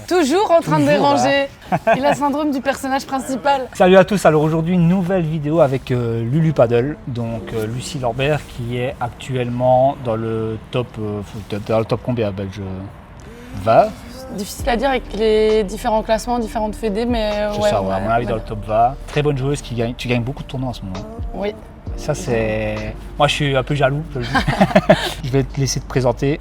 Toujours en train de Toujours, déranger. Il a le syndrome du personnage principal. Salut à tous, alors aujourd'hui une nouvelle vidéo avec Lulu Paddle, donc Lucie Lorbert qui est actuellement dans le top, combien belge 20. Difficile à dire avec les différents classements, différentes fédés, mais C'est ça, ouais, à mon avis dans le top 20. Très bonne joueuse, tu gagnes beaucoup de tournois en ce moment. Oui. Ça c'est... Moi je suis un peu jaloux, je le dis. Je vais te laisser te présenter.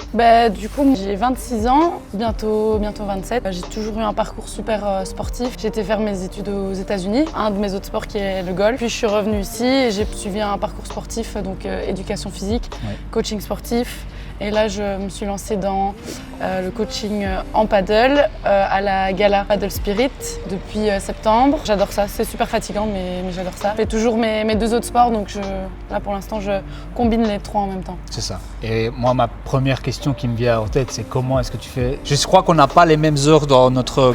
Du coup, j'ai 26 ans, bientôt 27. J'ai toujours eu un parcours super sportif. J'ai été faire mes études aux États-Unis, un de mes autres sports qui est le golf. Puis je suis revenue ici et j'ai suivi un parcours sportif, donc éducation physique, coaching sportif. Et là, je me suis lancée dans le coaching en paddle à la Gala Paddle Spirit depuis septembre. J'adore ça, c'est super fatigant, mais j'adore ça. Je fais toujours mes deux autres sports, donc là pour l'instant, je combine les trois en même temps. C'est ça. Et moi, ma première question qui me vient en tête, c'est comment est-ce que tu fais? Je crois qu'on n'a pas les mêmes heures dans notre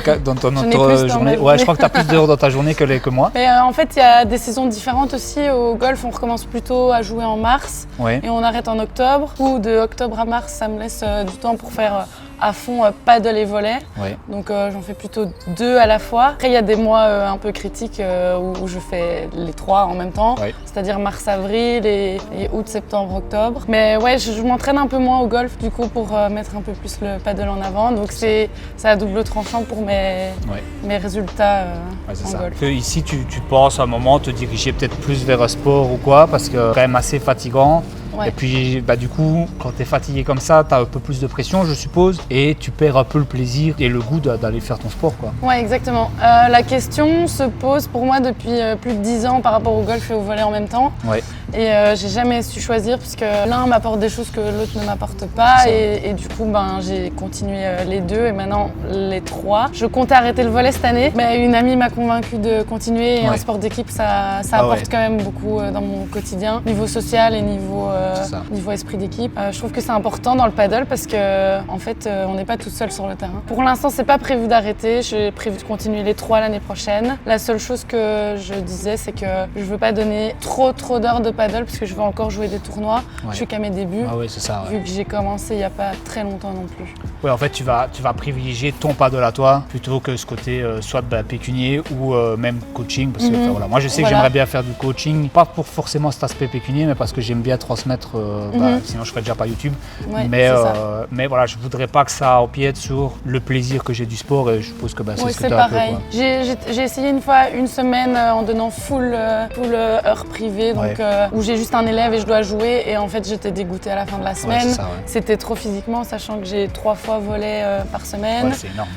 journée. Ouais, je crois que tu as plus d'heures dans ta journée que moi. Mais en fait, il y a des saisons différentes aussi. Au golf, on recommence plutôt à jouer en mars et on arrête en octobre. Ou de octobre à mars, ça me laisse du temps pour faire à fond paddle et volley. Donc j'en fais plutôt 2 à la fois. Après, il y a des mois un peu critiques où je fais les 3 en même temps, c'est-à-dire mars-avril et août, septembre, octobre. Mais ouais, je m'entraîne un peu moins au golf du coup pour mettre un peu plus le paddle en avant. Donc c'est à double tranchant pour mes résultats en golf. Ici, tu penses à un moment te diriger peut-être plus vers un sport ou quoi, parce que c'est quand même assez fatigant. Et puis du coup, quand tu es fatigué comme ça, tu as un peu plus de pression, je suppose, et tu perds un peu le plaisir et le goût d'aller faire ton sport, quoi. Ouais, exactement. La question se pose pour moi depuis plus de 10 ans par rapport au golf et au volley en même temps. Et j'ai jamais su choisir parce que l'un m'apporte des choses que l'autre ne m'apporte pas. Et du coup, j'ai continué les 2 et maintenant les 3. Je comptais arrêter le volley cette année, mais une amie m'a convaincue de continuer. Et un sport d'équipe, ça apporte quand même beaucoup dans mon quotidien, niveau social et niveau esprit d'équipe. Je trouve que c'est important dans le paddle parce que en fait, on n'est pas tout seul sur le terrain. Pour l'instant, c'est pas prévu d'arrêter. J'ai prévu de continuer les 3 l'année prochaine. La seule chose que je disais, c'est que je veux pas donner trop d'heures de paddle parce que je veux encore jouer des tournois. Je suis qu'à mes débuts. Vu que j'ai commencé il y a pas très longtemps non plus. Ouais, en fait, tu vas privilégier ton paddle à toi plutôt que ce côté soit pécunier ou même coaching. Parce que, moi, je sais que j'aimerais bien faire du coaching, pas pour forcément cet aspect pécunier, mais parce que j'aime bien transmettre. Sinon, je ferais déjà pas YouTube. Mais voilà, je voudrais pas que ça empiète sur le plaisir que j'ai du sport et je suppose que c'est ce que tu as un peu. J'ai essayé une semaine en donnant full heure privée, donc où j'ai juste un élève et je dois jouer et en fait j'étais dégoûtée à la fin de la semaine. C'était trop physiquement, sachant que j'ai 3 fois volley par semaine. C'est énorme.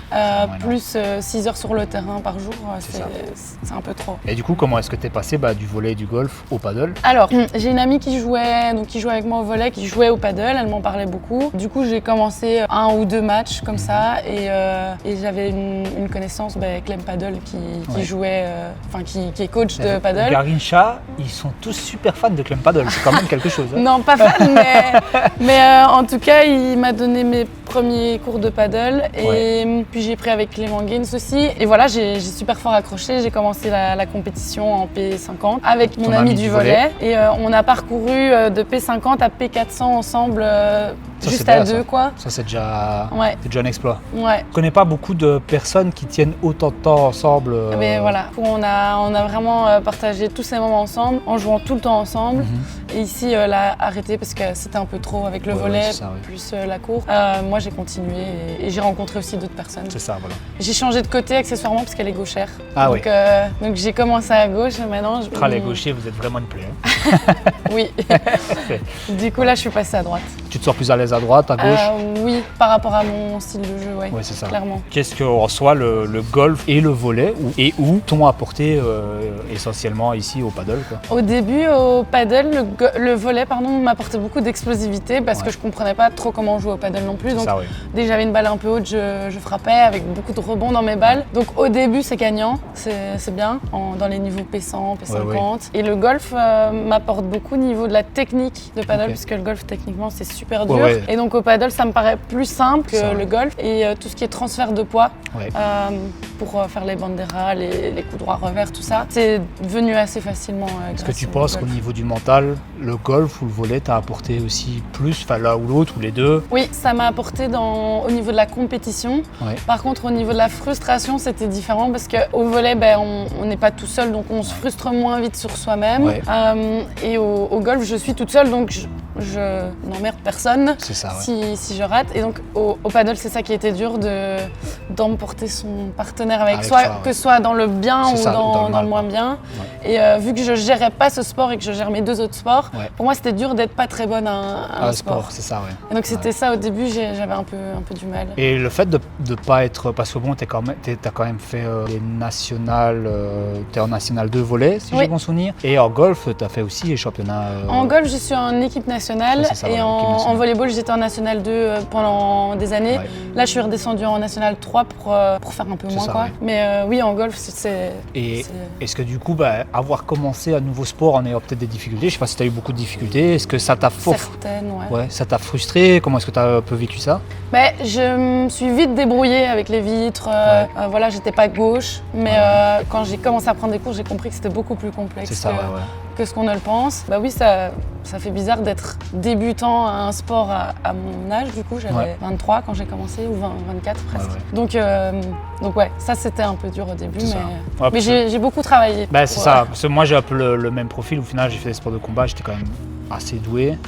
Plus 6 heures sur le terrain par jour, c'est un peu trop. Et du coup, comment est-ce que tu es passé du volley et du golf au paddle? Alors, j'ai une amie qui jouait avec moi au volley, qui jouait au paddle, elle m'en parlait beaucoup. Du coup, j'ai commencé 1 ou 2 matchs comme ça et j'avais une connaissance, Clem Paddle qui jouait, qui est coach de paddle. Garincha, ils sont tous super fans de Clem Paddle, c'est quand même quelque chose. Non, pas fan, mais en tout cas, il m'a donné mes premiers cours de paddle et puis j'ai pris avec Clément Gaines aussi. Et voilà, j'ai super fort accroché. J'ai commencé la compétition en P50 avec mon ami du volley et on a parcouru de P50 à P400 ensemble, juste à 2 quoi. Ça c'est déjà un exploit. Je connais pas beaucoup de personnes qui tiennent autant de temps ensemble. Mais voilà, on a vraiment partagé tous ces moments ensemble, en jouant tout le temps ensemble. Et ici, là, arrêté parce que c'était un peu trop avec le volley, plus la cour. Moi, j'ai continué et j'ai rencontré aussi d'autres personnes. C'est ça, voilà. J'ai changé de côté accessoirement parce qu'elle est gauchère. Donc j'ai commencé à gauche et maintenant les gauchers, vous êtes vraiment une plaie. Oui. Du coup, là, je suis passée à droite. Tu te sens plus à l'aise à droite, à gauche? Oui, par rapport à mon style de jeu, c'est ça. Clairement. Qu'est-ce qu'en soi le golf et le volley où t'ont apporté essentiellement ici au paddle, quoi? Au début, au paddle, le volley m'apportait beaucoup d'explosivité parce que je comprenais pas trop comment jouer au paddle non plus. Donc dès que j'avais une balle un peu haute, je frappais avec beaucoup de rebonds dans mes balles. Donc au début, c'est gagnant, c'est bien dans les niveaux P100, P50. Et le golf m'apporte beaucoup au niveau de la technique de paddle puisque le golf techniquement c'est super dur. Et donc au paddle, ça me paraît plus simple que le golf et tout ce qui est transfert de poids. pour faire les banderas, les coups droits revers, tout ça. C'est venu assez facilement. Est-ce que tu penses qu'au niveau du mental, le golf ou le volley t'a apporté aussi plus, enfin l'un ou l'autre ou les deux? Oui, ça m'a apporté au niveau de la compétition. Ouais. Par contre, au niveau de la frustration, c'était différent parce qu'au volley, on n'est pas tout seul, donc on se frustre moins vite sur soi-même. Ouais. Et au golf, je suis toute seule, donc je n'emmerde personne si je rate. Et donc au paddle, c'est ça qui était dur, d'emporter son partenaire avec soi, que ce soit dans le bien ou dans le moins bien. Ouais. Et vu que je gérais pas ce sport et que je gère mes deux autres sports, pour moi c'était dur d'être pas très bonne à un sport. C'est ça, ouais. Et donc c'était ça au début, j'avais un peu du mal. Et le fait de pas être, parce que bon, t'as quand même fait les nationales, t'es en national 2 volley, si j'ai bon souvenir. Et en golf, t'as fait aussi les championnats. En golf, je suis en équipe nationale et en volleyball, j'étais en national 2 pendant des années. Ouais. Là, je suis redescendue en national 3 pour faire un peu moins, quoi. Ouais. Mais oui, en golf, c'est... Et est-ce que du coup, avoir commencé un nouveau sport en ayant peut-être des difficultés, je sais pas si tu as eu beaucoup de difficultés, est-ce que ça t'a Certaines, ouais. Ça t'a frustré? Comment est-ce que tu as un peu vécu ça? Je me suis vite débrouillée avec les vitres, voilà, j'étais pas gauche, mais quand j'ai commencé à prendre des cours, j'ai compris que c'était beaucoup plus complexe que ce qu'on ne le pense. Oui, ça fait bizarre d'être débutant à un sport à mon âge, du coup j'avais 23 quand j'ai commencé, ou 24 presque. Donc ça c'était un peu dur au début, mais j'ai beaucoup travaillé. C'est ça, parce que moi j'ai un peu le même profil, au final j'ai fait des sports de combat, j'étais quand même assez doué.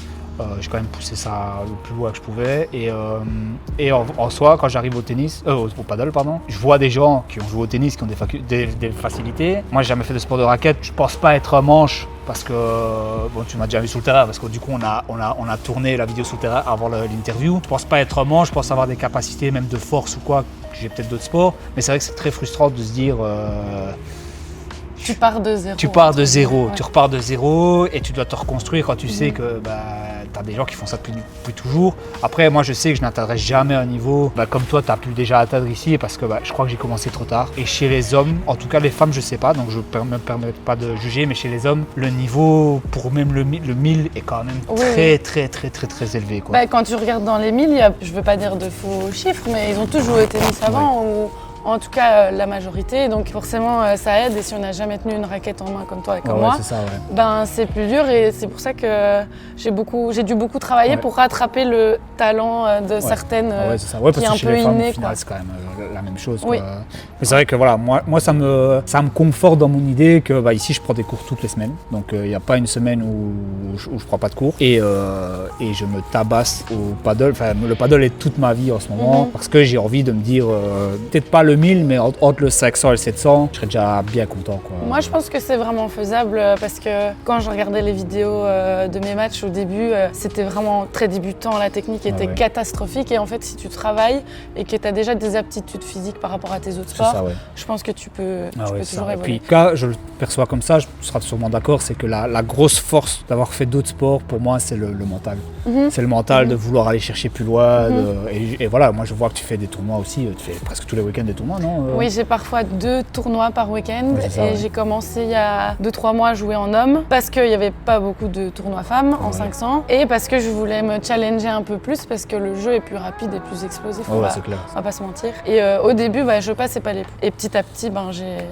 J'ai quand même poussé ça le plus loin que je pouvais et en soi, quand j'arrive au tennis, au paddle pardon, je vois des gens qui ont joué au tennis, qui ont des facilités. Moi j'ai jamais fait de sport de raquette, je pense pas être un manche parce que, bon tu m'as déjà vu sur le terrain parce que du coup on a tourné la vidéo sur le terrain avant l'interview. Je pense pas être un manche, je pense avoir des capacités même de force ou quoi, j'ai peut-être d'autres sports, mais c'est vrai que c'est très frustrant de se dire... Tu pars de zéro. Tu repars de zéro et tu dois te reconstruire quand tu sais que tu as des gens qui font ça depuis toujours. Après, moi je sais que je n'atteindrai jamais un niveau comme toi, tu as pu déjà atteindre ici parce que je crois que j'ai commencé trop tard. Et chez les hommes, en tout cas les femmes, je sais pas, donc je ne me permets pas de juger, mais chez les hommes, le niveau pour même le 1000 est quand même très élevé, quoi. Quand tu regardes dans les 1000, je veux pas dire de faux chiffres, mais ils ont tous joué au tennis avant. En tout cas, la majorité, donc forcément ça aide et si on n'a jamais tenu une raquette en main comme toi et comme moi, c'est plus dur et c'est pour ça que j'ai dû beaucoup travailler pour rattraper le talent de certaines qui est un peu inné. C'est quand même la même chose. Oui. Mais c'est vrai que voilà, moi ça me conforte dans mon idée que ici je prends des cours toutes les semaines, donc il n'y a pas une semaine où je prends pas de cours et je me tabasse au paddle. Enfin, le paddle est toute ma vie en ce moment parce que j'ai envie de me dire peut-être pas le 1000, mais entre le 500 et le 700, je serais déjà bien content, quoi. Moi, je pense que c'est vraiment faisable parce que quand je regardais les vidéos de mes matchs au début, c'était vraiment très débutant, la technique était catastrophique et en fait, si tu travailles et que tu as déjà des aptitudes physiques par rapport à tes autres sports, je pense que tu peux toujours évoluer. Et puis, en tout cas, je le perçois comme ça, tu seras sûrement d'accord, c'est que la grosse force d'avoir fait d'autres sports, pour moi, c'est le mental. C'est le mental de vouloir aller chercher plus loin. Et voilà, moi, je vois que tu fais des tournois aussi, tu fais presque tous les week-ends des tournois. Non Oui, j'ai parfois 2 tournois par week-end j'ai commencé il y a 2-3 mois à jouer en homme parce qu'il n'y avait pas beaucoup de tournois femmes en 500 et parce que je voulais me challenger un peu plus parce que le jeu est plus rapide et plus explosif, on va pas se mentir. Et au début, je passais pas les prix. Et petit à petit,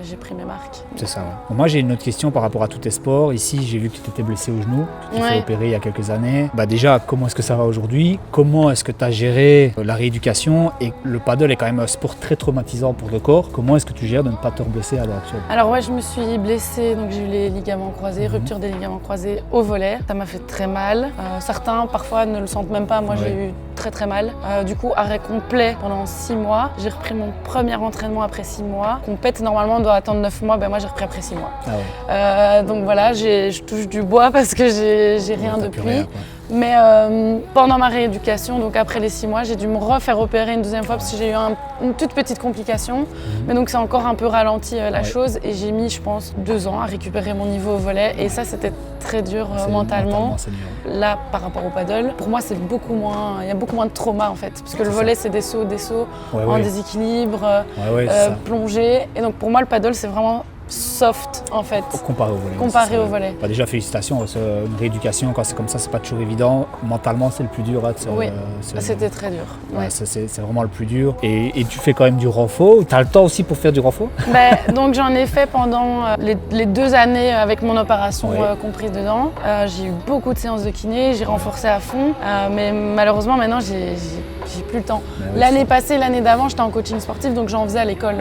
j'ai pris mes marques. C'est ça. Bon, moi, j'ai une autre question par rapport à tous tes sports. Ici, j'ai vu que tu t'étais blessé au genou, tu t'es fait opérer il y a quelques années. Déjà, comment est-ce que ça va aujourd'hui? Comment est-ce que tu as géré la rééducation? Et le paddle est quand même un sport très traumatisant pour le corps. Comment est-ce que tu gères de ne pas te blesser à l'heure actuelle? Alors je me suis blessée, donc j'ai eu les ligaments croisés, rupture des ligaments croisés au volley. Ça m'a fait très mal. Certains parfois ne le sentent même pas, moi j'ai eu très mal. Du coup, arrêt complet pendant 6 mois. J'ai repris mon premier entraînement après 6 mois. Compète normalement on doit attendre 9 mois, moi j'ai repris après 6 mois. Donc voilà, je touche du bois parce que j'ai rien depuis. Mais pendant ma rééducation, donc après les 6 mois, j'ai dû me refaire opérer une deuxième fois parce que j'ai eu une toute petite complication. Mais donc c'est encore un peu ralenti la chose et j'ai mis, je pense, 2 ans à récupérer mon niveau au volley. Et ça, c'était très dur mentalement. Là, par rapport au paddle, pour moi, c'est beaucoup moins, il y a beaucoup moins de trauma en fait. Parce que le volley, c'est des sauts en déséquilibre, plongée. Et donc pour moi, le paddle, c'est vraiment soft en fait. Comparé au volley. Bah, déjà félicitations, une rééducation quand c'est comme ça, c'est pas toujours évident. Mentalement c'est le plus dur. C'était très dur. Ouais. C'est vraiment le plus dur. Et tu fais quand même du renfort. Tu as le temps aussi pour faire du renfort? Donc j'en ai fait pendant les 2 années avec mon opération comprise dedans. J'ai eu beaucoup de séances de kiné, j'ai renforcé à fond. Mais malheureusement maintenant j'ai plus le temps. L'année passée, l'année d'avant, j'étais en coaching sportif, donc j'en faisais à l'école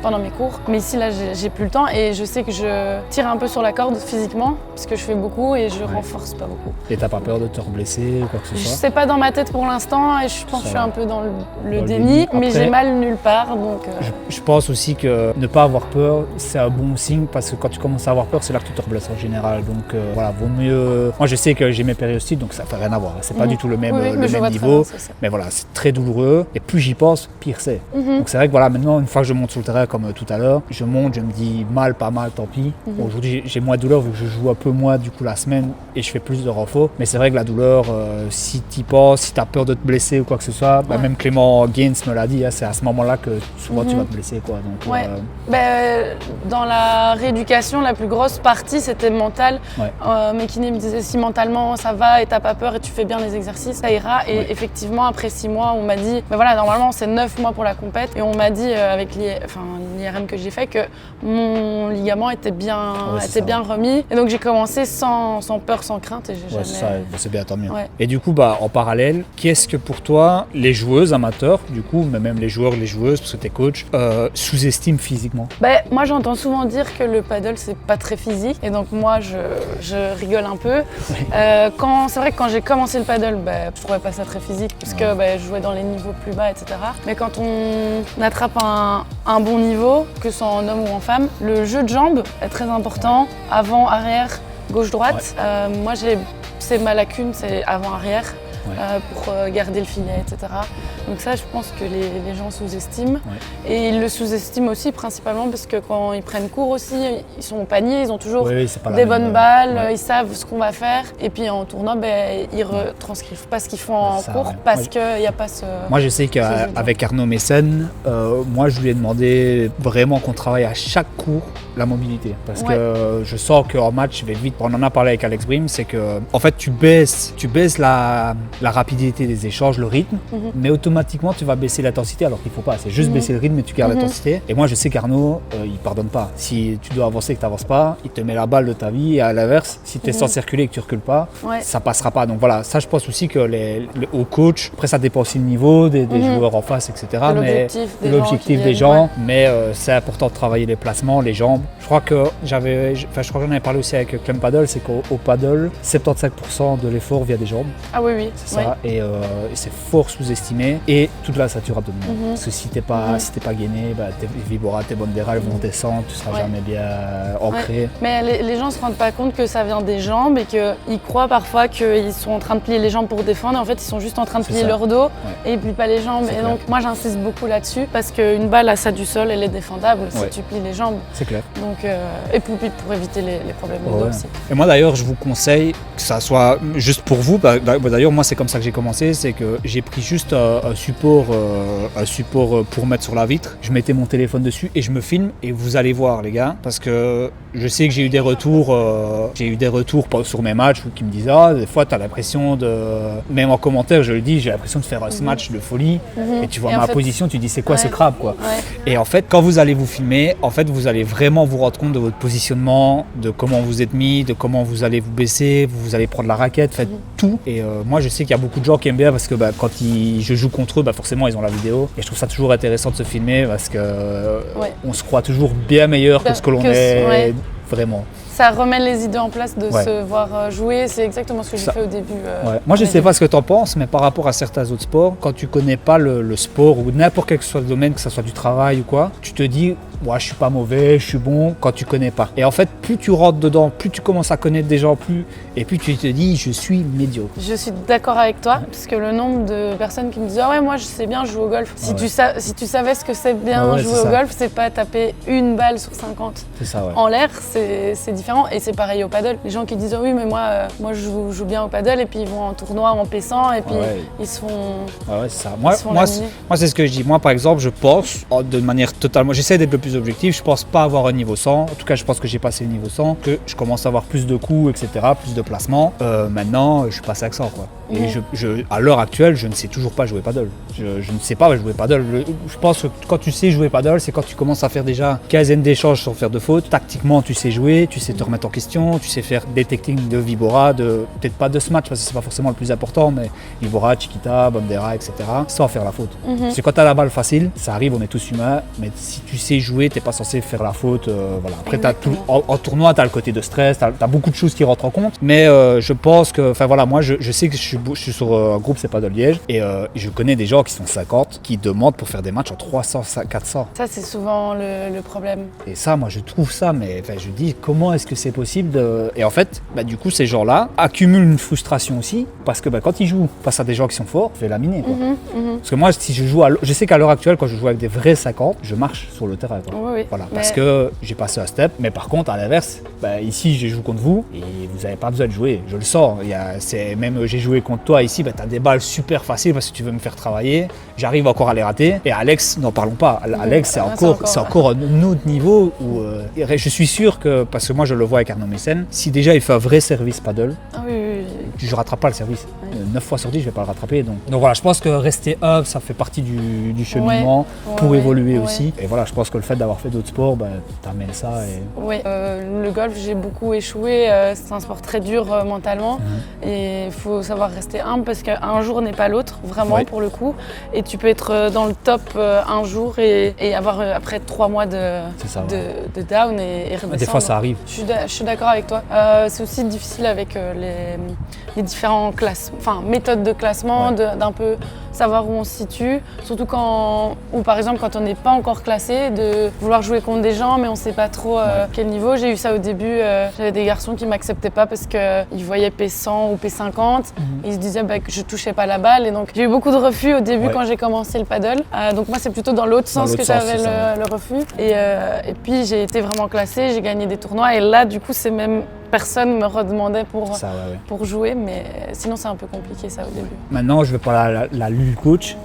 pendant mes cours. Mais ici là j'ai plus le temps et je sais que je tire un peu sur la corde physiquement parce que je fais beaucoup et je renforce pas beaucoup. Et t'as pas peur de te reblesser ou quoi que ce soit? Je sais pas dans ma tête pour l'instant et je pense que je suis un peu dans le déni, mais j'ai mal nulle part. Donc je pense aussi que ne pas avoir peur, c'est un bon signe parce que quand tu commences à avoir peur, c'est là que tu te reblesses en général. Donc voilà, vaut mieux. Moi je sais que j'ai mes périostites, donc ça fait rien à voir. C'est pas du tout le même, le même niveau. Mais voilà, c'est très douloureux et plus j'y pense, pire c'est. Donc c'est vrai que voilà, maintenant une fois que je monte sur le terrain comme tout à l'heure, je monte, je me dis mal, pas mal, tant pis. Aujourd'hui j'ai moins de douleur vu que je joue un peu moins du coup la semaine et je fais plus de renfort. Mais c'est vrai que la douleur, si tu y penses, si tu as peur de te blesser ou quoi que ce soit, même Clément Gaines me l'a dit, c'est à ce moment-là que souvent tu vas te blesser. Donc, dans la rééducation, la plus grosse partie c'était mental. Mes kinés me disaient si mentalement ça va et t'as pas peur et tu fais bien les exercices, ça ira. Et effectivement, après 6 mois, on m'a dit, voilà, normalement c'est 9 mois pour la compète. Et on m'a dit avec l'IRM que j'ai fait que mon ligament était bien remis. Et donc j'ai commencé sans peur, sans crainte. Et j'ai jamais... c'est bien, tant mieux. Et du coup, en parallèle, qu'est-ce que pour toi, les joueuses amateurs, du coup, mais même les joueurs, les joueuses, parce que t'es coach, sous-estiment physiquement? Moi j'entends souvent dire que le paddle c'est pas très physique. Et donc moi je rigole un peu. C'est vrai que quand j'ai commencé le paddle, je trouvais pas ça très physique parce que je jouais dans les niveaux plus bas, etc. Mais quand on attrape un bon niveau, que ce soit en homme ou en femme, le jeu de jambes est très important. Avant, arrière, gauche, droite. Moi c'est ma lacune, c'est avant-arrière. Pour garder le filet, etc. Donc ça, je pense que les gens sous-estiment. Et ils le sous-estiment aussi principalement parce que quand ils prennent cours aussi, ils sont au panier, ils ont toujours des bonnes balles, ils savent ce qu'on va faire. Et puis en tournoi, ils retranscrivent pas ce qu'ils font en cours parce qu'il n'y a pas ce... Moi, je sais qu'avec Arnaud Mécène, moi, je lui ai demandé vraiment qu'on travaille à chaque cours la mobilité. Parce que je sens qu'en match, je vais vite. On en a parlé avec Alex Brim, c'est que en fait, tu baisses la rapidité des échanges, le rythme, mais automatiquement tu vas baisser l'intensité alors qu'il ne faut pas, c'est juste baisser le rythme et tu gardes l'intensité. Et moi je sais qu'Arnaud, il ne pardonne pas. Si tu dois avancer et que tu n'avances pas, il te met la balle de ta vie et à l'inverse, si tu es sans circuler et que tu ne recules pas, ça ne passera pas. Donc voilà, ça je pense aussi que au coach, après ça dépend aussi le niveau des joueurs en face, etc. L'objectif des gens, mais c'est important de travailler les placements, les jambes. Je crois que j'en avais parlé aussi avec Clem Paddle, c'est qu'au paddle, 75% de l'effort vient des jambes. Ah oui. C'est ça, et c'est fort sous-estimé. Et toute la stature abdominale. Parce que si t'es pas gainé, tes vibora, tes bondérales vont descendre, tu seras jamais bien ancré. Mais les gens se rendent pas compte que ça vient des jambes et qu'ils croient parfois qu'ils sont en train de plier les jambes pour défendre. Et en fait, ils sont juste en train de plier leur dos et ils plient pas les jambes. Et donc, moi, j'insiste beaucoup là-dessus parce qu'une balle à ça du sol, elle est défendable si tu plies les jambes. C'est clair. Donc, et pour éviter les problèmes de dos aussi. Et moi, d'ailleurs, je vous conseille que ça soit juste pour vous. D'ailleurs, moi, c'est comme ça que j'ai commencé, c'est que j'ai pris juste un support pour mettre sur la vitre. Je mettais mon téléphone dessus et je me filme et vous allez voir les gars, parce que je sais que j'ai eu des retours sur mes matchs qui me disent des fois tu as l'impression même en commentaire je le dis, j'ai l'impression de faire un match de folie et tu vois ma position, tu dis c'est quoi ce crabe quoi. Et en fait quand vous allez vous filmer, en fait vous allez vraiment vous rendre compte de votre positionnement, de comment vous êtes mis, de comment vous allez vous baisser, vous allez prendre la raquette, faites tout. Et moi je sais qu'il y a beaucoup de gens qui aiment bien parce que quand je joue contre eux, forcément ils ont la vidéo et je trouve ça toujours intéressant de se filmer parce que on se croit toujours bien meilleur que ce que l'on est vraiment. Ça remet les idées en place de se voir jouer, c'est exactement ce que j'ai fait au début. Moi je sais pas ce que tu en penses, mais par rapport à certains autres sports, quand tu connais pas le sport ou n'importe quel que soit le domaine, que ce soit du travail ou quoi, tu te dis je suis pas mauvais, je suis bon quand tu connais pas. Et en fait plus tu rentres dedans, plus tu commences à connaître des gens, et puis tu te dis je suis médiocre. Je suis d'accord avec toi, parce que le nombre de personnes qui me disent moi je sais bien jouer au golf. Si tu savais ce que c'est bien jouer au golf, c'est pas taper une balle sur 50 en l'air, c'est différent. Et c'est pareil au paddle. Les gens qui disent oui mais moi je joue bien au paddle et puis ils vont en tournoi en P100 et puis ils se font... c'est ça. Moi c'est ce que je dis. Moi par exemple je pense de manière totalement... J'essaie d'être le plus plus objectif, je pense pas avoir un niveau 100. En tout cas, je pense que j'ai passé le niveau 100, que je commence à avoir plus de coups, etc., plus de placements. Maintenant, je suis passé à 100, quoi. Et à l'heure actuelle, je ne sais toujours pas jouer paddle. Je ne sais pas jouer paddle. Je pense que quand tu sais jouer paddle, c'est quand tu commences à faire déjà quinzaine d'échanges sans faire de faute. Tactiquement, tu sais jouer, tu sais te remettre en question, tu sais faire des techniques de Vibora, peut-être pas de smash parce que c'est pas forcément le plus important, mais Vibora, Chiquita, Bandera, etc. sans faire la faute. Parce que quand tu as la balle facile, ça arrive, on est tous humains, mais si tu sais jouer, t'es pas censé faire la faute. Voilà. Après, en tournoi, tu as le côté de stress, tu as beaucoup de choses qui rentrent en compte, mais je pense que, enfin voilà, moi je sais que je suis sur un groupe, c'est pas de Liège, et je connais des gens qui sont 50, qui demandent pour faire des matchs en 300, 400. Ça, c'est souvent le problème. Et ça, moi je trouve ça, mais enfin, je dis comment est-ce que c'est possible de... Et en fait, du coup, ces gens-là accumulent une frustration aussi, parce que quand ils jouent face à des gens qui sont forts, je vais laminer, quoi. Parce que moi, si je joue, je sais qu'à l'heure actuelle, quand je joue avec des vrais 50, je marche sur le terrain, quoi. Oui. Voilà, parce que j'ai passé un step, mais par contre, à l'inverse, ici, je joue contre vous, et vous n'avez pas besoin de jouer, je le sens. Même j'ai joué contre toi ici, tu as des balles super faciles parce que tu veux me faire travailler, j'arrive encore à les rater. Et Alex, n'en parlons pas, Alex, c'est encore un autre niveau où je suis sûr que, parce que moi je le vois avec Arnaud Messen, si déjà il fait un vrai service paddle, je ne rattrape pas le service. 9 fois sur 10, je ne vais pas le rattraper. Donc voilà, je pense que rester humble, ça fait partie du cheminement pour évoluer aussi. Et voilà, je pense que le fait d'avoir fait d'autres sports, t'amènes ça. Oui, le golf, j'ai beaucoup échoué. C'est un sport très dur mentalement. Et il faut savoir rester humble parce qu'un jour n'est pas l'autre, vraiment, pour le coup. Et tu peux être dans le top un jour et avoir après 3 mois de down et redescendre. Des fois, ça arrive. Je suis d'accord avec toi. C'est aussi difficile avec les différents méthodes de classement, d'un peu savoir où on se situe. Surtout ou par exemple quand on n'est pas encore classé, de vouloir jouer contre des gens mais on ne sait pas trop quel niveau. J'ai eu ça au début, j'avais des garçons qui ne m'acceptaient pas parce qu'ils voyaient P100 ou P50. Ils se disaient que je ne touchais pas la balle et donc j'ai eu beaucoup de refus au début quand j'ai commencé le paddle. Donc moi c'est plutôt dans l'autre sens que j'avais le refus. Et puis j'ai été vraiment classée, j'ai gagné des tournois et là du coup c'est même... Personne me redemandait pour jouer, mais sinon c'est un peu compliqué ça au début. Maintenant, je vais parler à la Lul coach.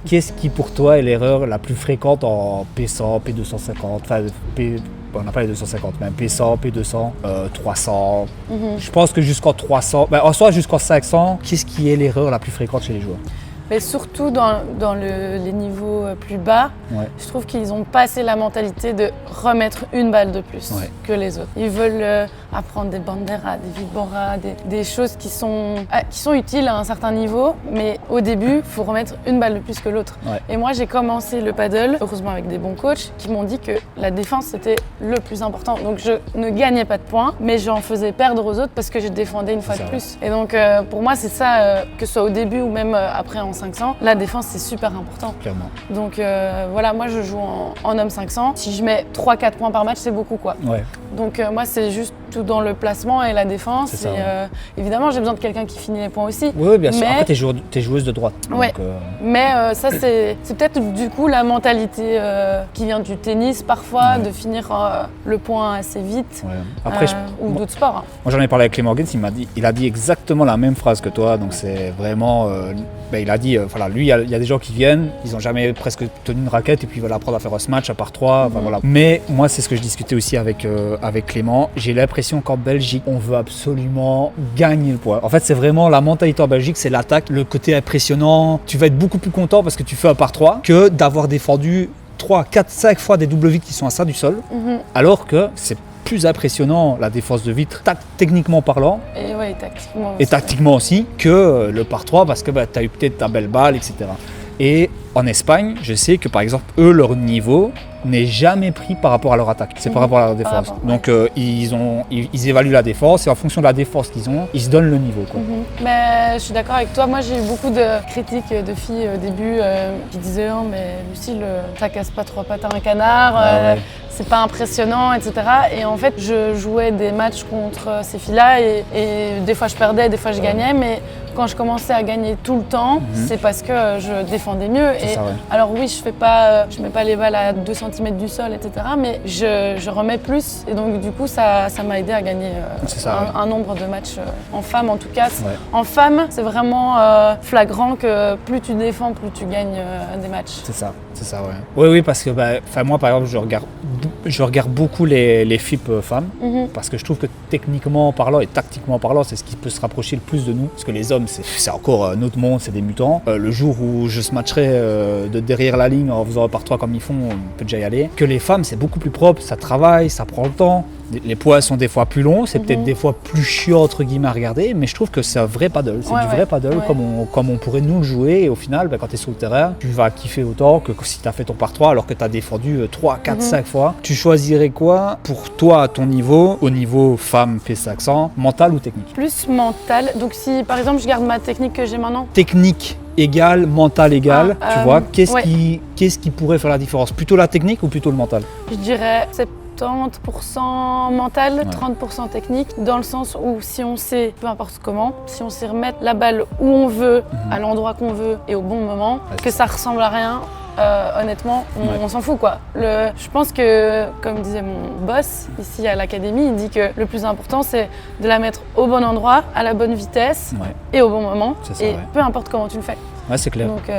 Qu'est-ce qui pour toi est l'erreur la plus fréquente en P100, P250, enfin on n'a pas les 250, mais P100, P200, 300. Je pense que jusqu'en 300, en soi jusqu'en 500, qu'est-ce qui est l'erreur la plus fréquente chez les joueurs? Mais surtout dans les niveaux plus bas, je trouve qu'ils n'ont pas assez la mentalité de remettre une balle de plus que les autres. Ils veulent apprendre des banderas, des vibora, des choses qui sont utiles à un certain niveau, mais au début, il faut remettre une balle de plus que l'autre. Et moi, j'ai commencé le paddle, heureusement avec des bons coachs, qui m'ont dit que la défense, c'était le plus important. Donc je ne gagnais pas de points, mais j'en faisais perdre aux autres parce que je défendais une fois de plus. Et donc pour moi, c'est ça, que ce soit au début ou même après en 500, la défense c'est super important. Clairement. Donc voilà, moi je joue en homme 500. Si je mets 3-4 points par match, c'est beaucoup quoi. Donc moi c'est juste tout dans le placement et la défense. Évidemment j'ai besoin de quelqu'un qui finit les points aussi. Oui, bien sûr. Après t'es joueuse de droite. Ouais. Donc, mais ça c'est peut-être du coup la mentalité qui vient du tennis parfois, de finir le point assez vite. Après, ou d'autres sports. Moi j'en ai parlé avec Clément Gens, il a dit exactement la même phrase que toi. Donc c'est vraiment... il a dit, lui, il y a des gens qui viennent, ils n'ont jamais presque tenu une raquette et puis ils veulent apprendre à faire un smash à part 3. Voilà. Mais moi, c'est ce que je discutais aussi avec Clément. J'ai l'impression qu'en Belgique, on veut absolument gagner le point. En fait, c'est vraiment la mentalité en Belgique, c'est l'attaque, le côté impressionnant. Tu vas être beaucoup plus content parce que tu fais un par 3 que d'avoir défendu 3, 4, 5 fois des double vitres qui sont à ça du sol. Alors que c'est plus impressionnant la défense de vitre techniquement parlant et tactiquement aussi que le par 3 parce que tu as eu peut-être ta belle balle, etc. Et en Espagne, je sais que par exemple, eux, leur niveau n'est jamais pris par rapport à leur attaque, c'est par rapport à leur défense. Donc ils évaluent la défense et en fonction de la défense qu'ils ont, ils se donnent le niveau. Mais je suis d'accord avec toi, moi j'ai eu beaucoup de critiques de filles au début qui disaient « Oh mais Lucille, ça casse pas 3 pattes à un canard, c'est pas impressionnant, etc. » Et en fait, je jouais des matchs contre ces filles-là et des fois je perdais, des fois je gagnais, mais quand je commençais à gagner tout le temps, c'est parce que je défendais mieux. Et ça, ouais. alors oui, je mets pas les balles à 2 cm du sol, etc. Mais je remets plus. Et donc du coup, ça m'a aidé à gagner un nombre de matchs en femmes. En tout cas, en femmes, c'est vraiment flagrant que plus tu défends, plus tu gagnes des matchs. C'est ça, ouais. Oui, parce que moi, par exemple, je regarde beaucoup les FIP femmes parce que je trouve que techniquement parlant et tactiquement parlant, c'est ce qui peut se rapprocher le plus de nous. Parce que les hommes, c'est encore un autre monde, c'est des mutants. Le jour où je se matcherai de derrière la ligne en faisant par 3 comme ils font, on peut déjà y aller. Que les femmes, c'est beaucoup plus propre, ça travaille, ça prend le temps. Les poids sont des fois plus longs, c'est peut-être des fois plus chiant entre guillemets à regarder, mais je trouve que c'est un vrai paddle. C'est du vrai paddle comme on pourrait nous le jouer. Et au final, quand tu es sur le terrain, tu vas kiffer autant que si tu as fait ton par 3 alors que tu as défendu 3, 4, 5 fois. Tu choisirais quoi pour toi à ton niveau, au niveau femme P500, mental ou technique? Plus mental. Donc si par exemple je garde ma technique que j'ai maintenant. Technique égale, mental égal, tu vois, qu'est-ce qui pourrait faire la différence? Plutôt la technique ou plutôt le mental? Je dirais 70% mental, 30% technique, dans le sens où si on sait, peu importe comment, si on sait remettre la balle où on veut, à l'endroit qu'on veut et au bon moment, que ça ressemble à rien, honnêtement, on s'en fout quoi. Je pense que, comme disait mon boss ici à l'académie, il dit que le plus important c'est de la mettre au bon endroit, à la bonne vitesse et au bon moment, peu importe comment tu le fais. Ouais, c'est clair. Donc,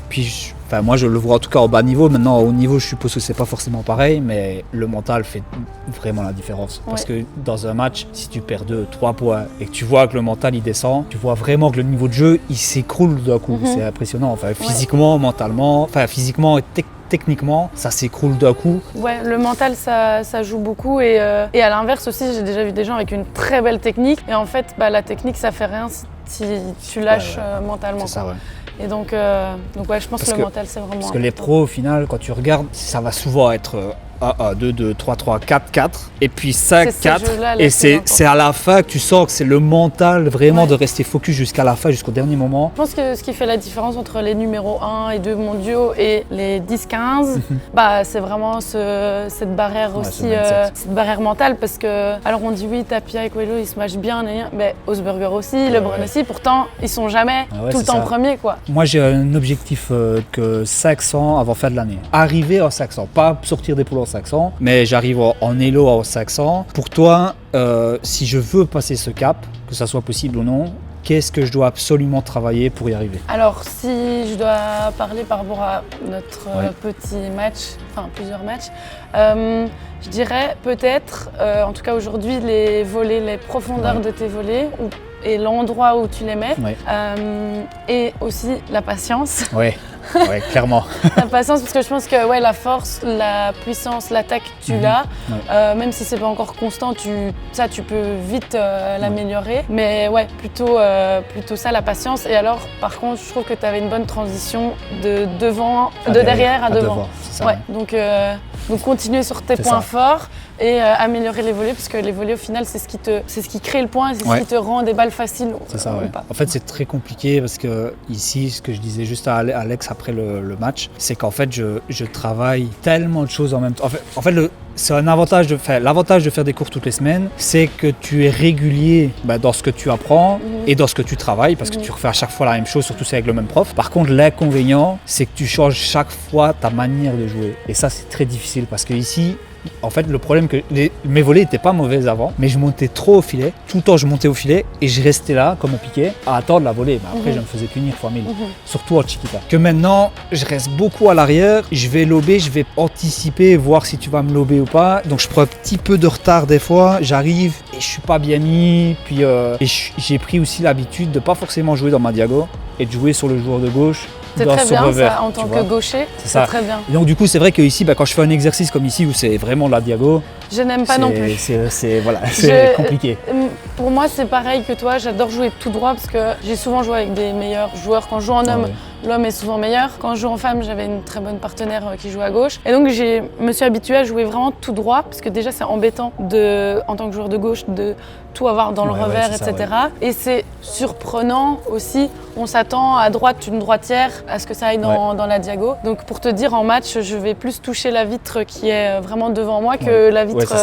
Puis, moi, je le vois en tout cas au bas niveau. Maintenant, au haut niveau, je suppose que c'est pas forcément pareil, mais le mental fait vraiment la différence. Parce que dans un match, si tu perds 2-3 points et que tu vois que le mental il descend, tu vois vraiment que le niveau de jeu il s'écroule d'un coup. C'est impressionnant. Enfin, physiquement, mentalement, physiquement et techniquement, ça s'écroule d'un coup. Ouais, le mental, ça joue beaucoup. Et à l'inverse aussi, j'ai déjà vu des gens avec une très belle technique. Et en fait, la technique, ça fait rien si tu lâches mentalement. C'est ça, ouais. Et donc je pense que le mental, c'est vraiment important. Parce que les pros, au final, quand tu regardes, ça va souvent être 1, 2, 2, 3, 3, 4, 4, et puis 5, 4. Et c'est à la fin que tu sens que c'est le mental vraiment de rester focus jusqu'à la fin, jusqu'au dernier moment. Je pense que ce qui fait la différence entre les numéros 1 et 2 mondiaux et les 10-15, c'est vraiment cette barrière aussi, cette barrière mentale. Parce que, alors on dit oui, Tapia et Coelho, ils se matchent bien, mais Osberger aussi, LeBron aussi, pourtant ils sont jamais tout le temps premiers, quoi. Moi j'ai un objectif que 500 avant fin de l'année. Arriver en 500, pas sortir des poules en 500, mais j'arrive en Elo en 500. Pour toi, si je veux passer ce cap, que ça soit possible ou non, qu'est-ce que je dois absolument travailler pour y arriver? Alors, si je dois parler par rapport à notre petit match, enfin plusieurs matchs, je dirais peut-être, en tout cas aujourd'hui, les volets, les profondeurs de tes volets et l'endroit où tu les mets, et aussi la patience. Ouais, clairement. La patience, parce que je pense que la force, la puissance, l'attaque, tu l'as. Même si c'est pas encore constant, tu peux vite l'améliorer. Mais plutôt ça, la patience. Et alors, par contre, je trouve que tu avais une bonne transition de derrière à devant. C'est ça, donc continuer sur tes points forts et améliorer les volets, parce que les volets au final c'est ce qui crée le point, c'est ce qui te rend des balles faciles. C'est ça, pas. En fait c'est très compliqué parce que ici, ce que je disais juste à Alex après le match, c'est qu'en fait je travaille tellement de choses en même temps. En fait c'est un avantage l'avantage de faire des cours toutes les semaines, c'est que tu es régulier dans ce que tu apprends et dans ce que tu travailles, parce que tu refais à chaque fois la même chose, surtout c'est avec le même prof. Par contre, l'inconvénient, c'est que tu changes chaque fois ta manière de jouer. Et ça, c'est très difficile parce que ici, en fait, le problème que mes volets n'étaient pas mauvais avant, mais je montais trop au filet. Tout le temps, je montais au filet et je restais là, comme au piquet, à attendre la volée. Mais après, je me faisais punir fois 1000, surtout en chiquita. Que maintenant, je reste beaucoup à l'arrière, je vais lober, je vais anticiper, voir si tu vas me lober ou pas. Donc, je prends un petit peu de retard des fois, j'arrive et je suis pas bien mis. Puis, j'ai pris aussi l'habitude de pas forcément jouer dans ma diago et de jouer sur le joueur de gauche. C'est très bien ça, en tant que gaucher, c'est très bien. Et donc du coup, c'est vrai qu'ici, quand je fais un exercice comme ici où c'est vraiment la diago, je n'aime pas non plus. C'est compliqué. Pour moi, c'est pareil que toi, j'adore jouer tout droit parce que j'ai souvent joué avec des meilleurs joueurs. Quand je joue en homme, l'homme est souvent meilleur. Quand je joue en femme, j'avais une très bonne partenaire qui jouait à gauche. Et donc je me suis habituée à jouer vraiment tout droit, parce que déjà c'est embêtant en tant que joueur de gauche de tout avoir dans le revers, etc. Ça, et c'est surprenant aussi. On s'attend à droite une droitière, à ce que ça aille dans la diago. Donc pour te dire, en match, je vais plus toucher la vitre qui est vraiment devant moi que la vitre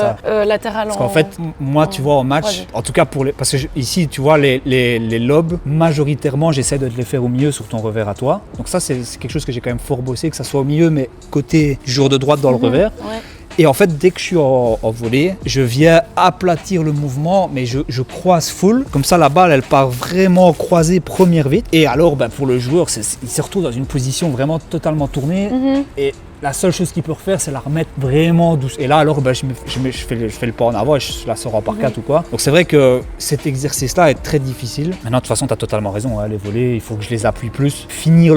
latérale. Parce qu'en fait, moi, tu vois, en match, en tout cas parce que ici, tu vois, les lobes, majoritairement, j'essaie de les faire au milieu sur ton revers à toi. Donc ça, c'est quelque chose que j'ai quand même fort bossé, que ça soit au milieu, mais côté jour de droite dans le revers. Et en fait, dès que je suis en volée, je viens aplatir le mouvement, mais je croise full. Comme ça, la balle, elle part vraiment croisée première vite. Et alors, pour le joueur, il se retrouve dans une position vraiment totalement tournée. Et la seule chose qu'il peut refaire, c'est la remettre vraiment douce. Et là, alors, je fais le pas en avant et je la sors en par 4 ou quoi. Donc c'est vrai que cet exercice-là est très difficile. Maintenant, de toute façon, tu as totalement raison. Les volées, il faut que je les appuie plus.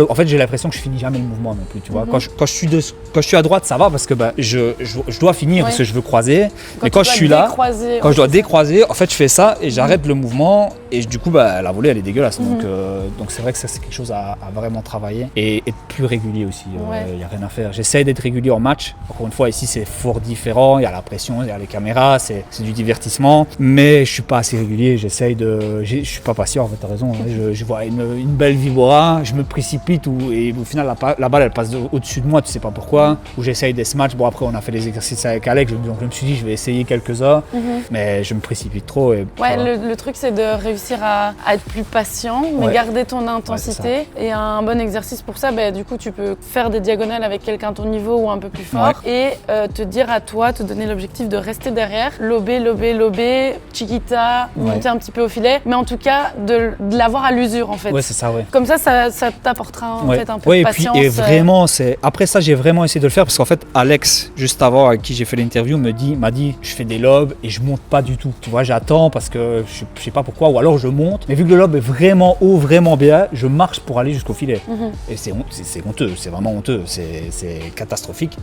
En fait, j'ai l'impression que je finis jamais le mouvement non plus. Tu vois. Quand je suis à droite, ça va parce que je dois finir parce que je veux croiser. Mais quand je suis là, quand je dois décroiser, en fait, je fais ça et j'arrête le mouvement. Et du coup, la volée, elle est dégueulasse. Donc c'est vrai que ça, c'est quelque chose à vraiment travailler. Et être plus régulier aussi. Il n'y a rien à faire. J'essaie d'être régulier en match. Encore une fois, ici, c'est fort différent. Il y a la pression, il y a les caméras, c'est du divertissement. Mais je suis pas assez régulier. Je suis pas patient, en fait, t'as raison. Je vois une belle vibora, je me précipite et au final, la balle, elle passe au-dessus de moi, tu sais pas pourquoi. Ou j'essaye des matchs. Bon, après, on a fait les exercices avec Alex, donc je me suis dit, je vais essayer quelques-uns. Mais je me précipite trop. Le truc, c'est de réussir à être plus patient, mais garder ton intensité. Et un bon exercice pour ça, du coup, tu peux faire des diagonales avec quelqu'un de ton niveau ou un peu plus fort et te dire à toi, te donner l'objectif de rester derrière, lober, chiquita, monter un petit peu au filet, mais en tout cas de l'avoir à l'usure en fait. Ouais, c'est ça, Comme ça t'apportera en fait un peu de patience. Et vraiment, après ça, j'ai vraiment essayé de le faire parce qu'en fait, Alex, juste avant, avec qui j'ai fait l'interview, m'a dit, je fais des lobes et je monte pas du tout. Tu vois, j'attends parce que je sais pas pourquoi, ou alors je monte. Mais vu que le lob est vraiment haut, vraiment bien, je marche pour aller jusqu'au filet. Et c'est honteux, c'est vraiment honteux, c'est catastrophique.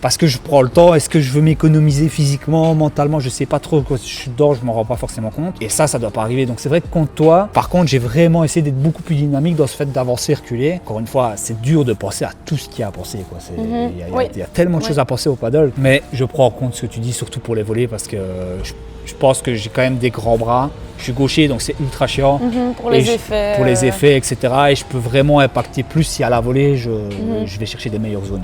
Parce que je prends le temps. Est-ce que je veux m'économiser physiquement, mentalement, je sais pas trop. Quand je suis dedans, je m'en rends pas forcément compte. Et ça doit pas arriver. Donc c'est vrai que contre toi, par contre, j'ai vraiment essayé d'être beaucoup plus dynamique dans ce fait d'avancer, reculer. Encore une fois, c'est dur de penser à tout ce qu'il y a à penser. Il y a tellement de choses à penser au paddle. Mais je prends en compte ce que tu dis, surtout pour les volées, parce que je pense que j'ai quand même des grands bras. Je suis gaucher, donc c'est ultra chiant. Pour les effets, etc. Et je peux vraiment impacter plus si à la volée, je vais chercher des meilleures zones.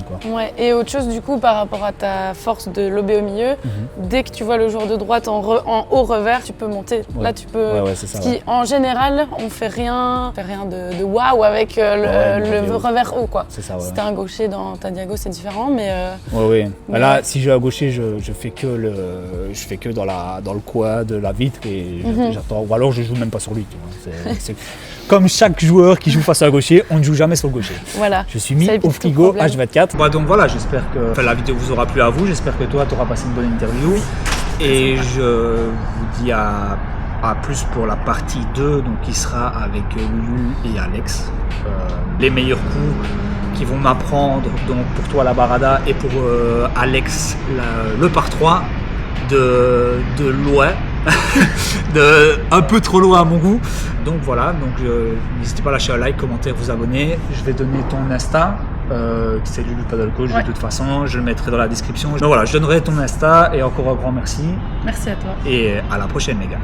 Et autre chose, du coup, par rapport à ta force de lober au milieu, dès que tu vois le joueur de droite en haut revers, tu peux monter. Là, tu peux. En général, on fait rien de waouh avec le revers haut. C'est ça, si t'es un gaucher dans ta diago, c'est différent. Mais là, si je suis un gaucher, je fais que dans le coin de la vitre et j'attends. Ou alors je joue même pas sur lui. C'est comme chaque joueur qui joue face à un gaucher, on ne joue jamais sur le gaucher. Voilà. Je suis mis au frigo H24. Donc voilà, j'espère que la vidéo vous aura plu à vous. J'espère que toi, tu auras passé une bonne interview. Et je vous dis à plus pour la partie 2, donc qui sera avec Lulu et Alex. Les meilleurs coups qui vont m'apprendre donc pour toi la barada et pour Alex le par 3 de loin. Un peu trop loin à mon goût. Donc voilà, n'hésitez pas à lâcher un like, commentaire, vous abonner. Je vais donner ton Insta, c'est Lulu Paddle Coach de toute façon, je le mettrai dans la description. Donc voilà, je donnerai ton Insta et encore un grand merci. Merci à toi. Et à la prochaine les gars.